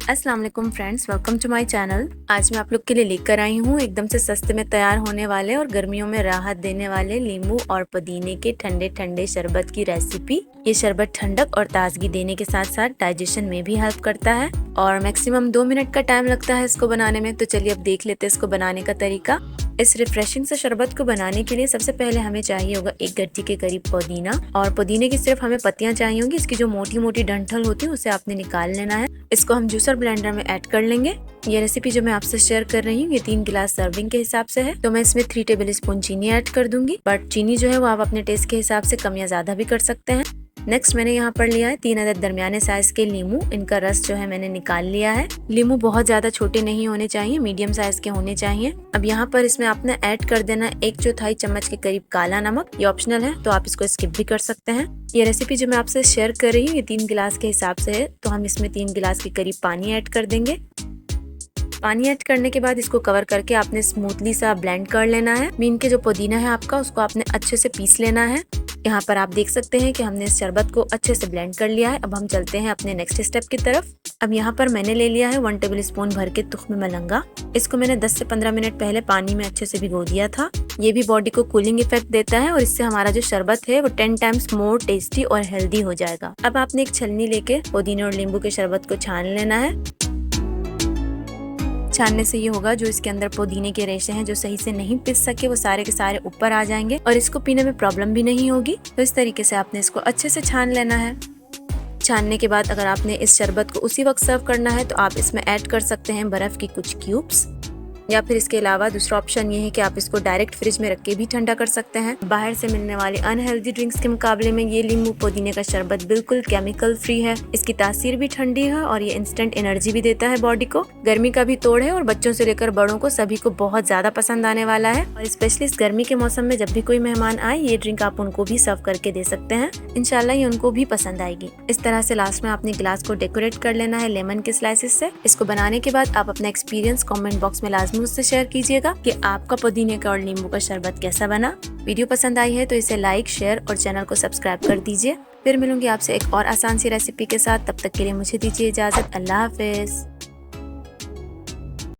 अस्सलाम वालेकुम friends, welcome to my channel. आज मैं आप लोग के लिए लेकर आई हूँ एकदम से सस्ते में तैयार होने वाले और गर्मियों में राहत देने वाले नींबू और पुदीने के ठंडे ठंडे शरबत की रेसिपी। ये शरबत ठंडक और ताजगी देने के साथ साथ डाइजेशन में भी हेल्प करता है और मैक्सिमम 2 मिनट का टाइम लगता है इसको बनाने में। तो चलिए अब देख लेते हैं इसको बनाने का तरीका। इस रिफ्रेशिंग से शरबत को बनाने के लिए सबसे पहले हमें चाहिए होगा 1 गट्टी के करीब पुदीना, और पुदीने की सिर्फ हमें पत्तियां चाहिए होंगी। इसकी जो मोटी मोटी डंठल होती है उसे आपने निकाल लेना है। इसको हम जूसर ब्लेंडर में ऐड कर लेंगे। ये रेसिपी जो मैं आपसे शेयर कर रही हूँ ये 3 गिलास सर्विंग के हिसाब से है, तो मैं इसमें 3 टेबल स्पून चीनी ऐड कर दूंगी। बट चीनी जो है वो आप अपने टेस्ट के हिसाब से कम या ज्यादा भी कर सकते हैं। नेक्स्ट मैंने यहाँ पर लिया है 3 अदद दरमियाने साइज के नींबू। इनका रस जो है मैंने निकाल लिया है। नींबू बहुत ज्यादा छोटे नहीं होने चाहिए, मीडियम साइज के होने चाहिए। अब यहाँ पर इसमें आपने ऐड कर देना 1/4 चम्मच के करीब काला नमक। ये ऑप्शनल है तो आप इसको स्किप भी कर सकते हैं। ये रेसिपी जो मैं आपसे शेयर कर रही हूँ ये 3 गिलास के हिसाब से है, तो हम इसमें 3 गिलास के करीब पानी ऐड कर देंगे। पानी ऐड करने के बाद इसको कवर करके आपने स्मूथली सा ब्लेंड कर लेना है। मीन के जो पुदीना है आपका उसको आपने अच्छे से पीस लेना है। यहाँ पर आप देख सकते हैं कि हमने इस शरबत को अच्छे से ब्लेंड कर लिया है। अब हम चलते हैं अपने नेक्स्ट स्टेप की तरफ। अब यहाँ पर मैंने ले लिया है 1 टेबल स्पून भर के तुख्म मलंगा। इसको मैंने 10 से 15 मिनट पहले पानी में अच्छे से भिगो दिया था। ये भी बॉडी को कूलिंग इफेक्ट देता है और इससे हमारा जो शरबत है वो 10 टाइम्स मोर टेस्टी और हेल्दी हो जाएगा। अब आपने एक छलनी लेके पुदीने और नींबू के शरबत को छान लेना है। छानने से ये होगा जो इसके अंदर पुदीने के रेशे हैं जो सही से नहीं पिस सके वो सारे के सारे ऊपर आ जाएंगे और इसको पीने में प्रॉब्लम भी नहीं होगी। तो इस तरीके से आपने इसको अच्छे से छान लेना है। छानने के बाद अगर आपने इस शरबत को उसी वक्त सर्व करना है तो आप इसमें ऐड कर सकते हैं बर्फ की कुछ क्यूब्स, या फिर इसके अलावा दूसरा ऑप्शन ये है कि आप इसको डायरेक्ट फ्रिज में रख के भी ठंडा कर सकते हैं। बाहर से मिलने वाले अनहेल्दी ड्रिंक्स के मुकाबले में ये नींबू पुदीने का शरबत बिल्कुल केमिकल फ्री है। इसकी तासीर भी ठंडी है और ये इंस्टेंट एनर्जी भी देता है बॉडी को। गर्मी का भी तोड़ है और बच्चों से लेकर बड़ों को सभी को बहुत ज्यादा पसंद आने वाला है। और स्पेशली इस गर्मी के मौसम में जब भी कोई मेहमान आए ये ड्रिंक आप उनको भी सर्व करके दे सकते हैं। इंशाल्लाह ये उनको भी पसंद आएगी। इस तरह से लास्ट में आपने गिलास को डेकोरेट कर लेना है लेमन के स्लाइसेस से। इसको बनाने के बाद आप अपना एक्सपीरियंस कमेंट बॉक्स में लाजमी मुझसे शेयर कीजिएगा कि आपका पुदीने का और नींबू का शरबत कैसा बना। वीडियो पसंद आई है तो इसे लाइक, शेयर और चैनल को सब्सक्राइब कर दीजिए। फिर मिलूंगी आपसे एक और आसान सी रेसिपी के साथ। तब तक के लिए मुझे दीजिए इजाजत। अल्लाह हाफिज।